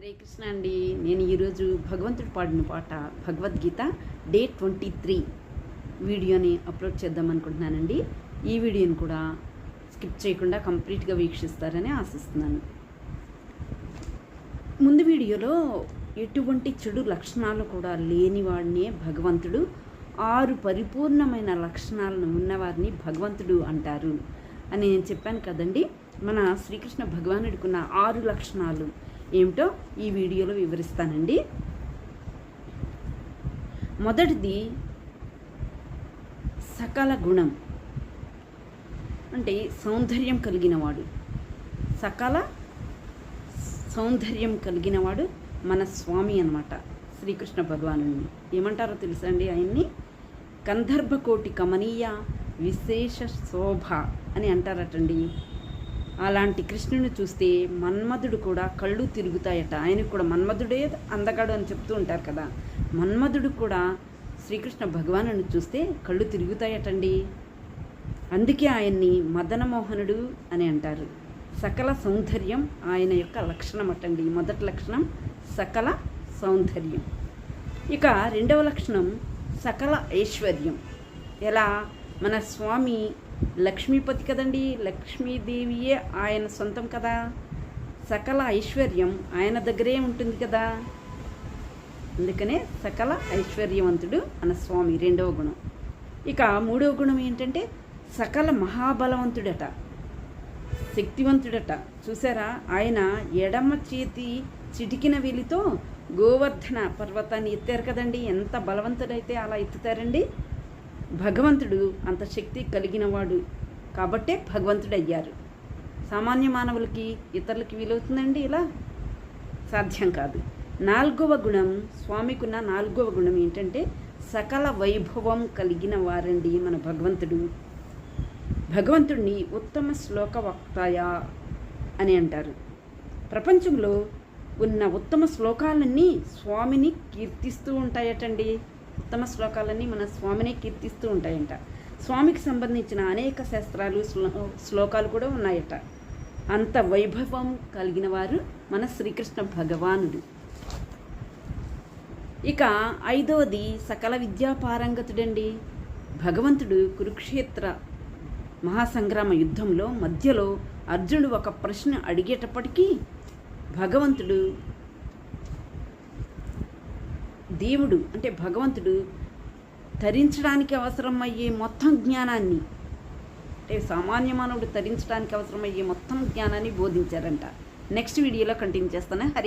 హరే కృష్ణ అండి. నేను ఈరోజు భగవంతుడు పాడిన పాట భగవద్గీత డే 23 వీడియోని అప్లోడ్ చేద్దాం అనుకుంటున్నానండి. ఈ వీడియోని కూడా స్కిప్ చేయకుండా కంప్లీట్గా వీక్షిస్తారని ఆశిస్తున్నాను. ముందు వీడియోలో ఎటువంటి చెడు లక్షణాలు కూడా లేనివాడినే భగవంతుడు, 6 పరిపూర్ణమైన లక్షణాలను ఉన్నవారిని భగవంతుడు అంటారు అని నేను చెప్పాను కదండి. మన శ్రీకృష్ణ భగవానుడికి ఉన్న 6 లక్షణాలు ఏమిటో ఈ వీడియోలో వివరిస్తానండి. మొదటిది సకల గుణం, అంటే సౌందర్యం కలిగినవాడు. సకల సౌందర్యం కలిగినవాడు మన స్వామి అన్నమాట. శ్రీకృష్ణ భగవానుడిని ఏమంటారో తెలుసా అండి? ఆయన్ని గంధర్వకోటి కమనీయ విశేష శోభ అని అంటారటండి. అలాంటి కృష్ణుని చూస్తే మన్మధుడు కూడా కళ్ళు తిరుగుతాయట. ఆయనకు కూడా మన్మధుడే అందగాడు అని చెప్తూ ఉంటారు కదా. మన్మధుడు కూడా శ్రీకృష్ణ భగవానుని చూస్తే కళ్ళు తిరుగుతాయటండి. అందుకే ఆయన్ని మదనమోహనుడు అని అంటారు. సకల సౌందర్యం ఆయన యొక్క లక్షణం అటండి. మొదటి లక్షణం సకల సౌందర్యం. ఇక రెండవ లక్షణం సకల ఐశ్వర్యం. ఎలా? మన స్వామి లక్ష్మీపతి కదండి, లక్ష్మీదేవియే ఆయన సొంతం కదా. సకల ఐశ్వర్యం ఆయన దగ్గరే ఉంటుంది కదా. అందుకనే సకల ఐశ్వర్యవంతుడు మన స్వామి రెండవ గుణం. ఇక మూడవ గుణం ఏంటంటే సకల మహాబలవంతుడట, శక్తివంతుడట. చూసారా, ఆయన ఎడమ చేతి చిటికిన వేలితో గోవర్ధన పర్వతాన్ని ఎత్తారు కదండి. ఎంత బలవంతుడైతే అలా ఎత్తుతారండి. భగవంతుడు అంత శక్తి కలిగినవాడు కాబట్టే భగవంతుడు అయ్యారు. సామాన్య మానవులకి, ఇతరులకి వీలవుతుందండి? ఇలా సాధ్యం కాదు. నాలుగవ గుణం, స్వామికున్న నాలుగవ గుణం ఏంటంటే సకల వైభవం కలిగిన వారండి మన భగవంతుడు. భగవంతుడిని ఉత్తమ శ్లోక వక్తాయ అని అంటారు. ప్రపంచంలో ఉన్న ఉత్తమ శ్లోకాలన్నీ స్వామిని కీర్తిస్తూ ఉంటాయటండి. ఉత్తమ శ్లోకాలన్నీ మన స్వామిని కీర్తిస్తూ ఉంటాయంట. స్వామికి సంబంధించిన అనేక శాస్త్రాలు, శ్లోకాలు కూడా ఉన్నాయట. అంత వైభవం కలిగిన వారు మన శ్రీకృష్ణ భగవానుడు. ఇక ఐదవది సకల విద్యా పారంగతుడండి. భగవంతుడు కురుక్షేత్ర మహాసంగ్రామ యుద్ధంలో మధ్యలో అర్జునుడు ఒక ప్రశ్న అడిగేటప్పటికీ భగవంతుడు, దేవుడు అంటే భగవంతుడు తరించడానికి అవసరమయ్యే మొత్తం జ్ఞానాన్ని, అంటే సామాన్య మానవుడు తరించడానికి అవసరమయ్యే మొత్తం జ్ఞానాన్ని బోధించారంట. నెక్స్ట్ వీడియోలో కంటిన్యూ చేస్తాను. హరి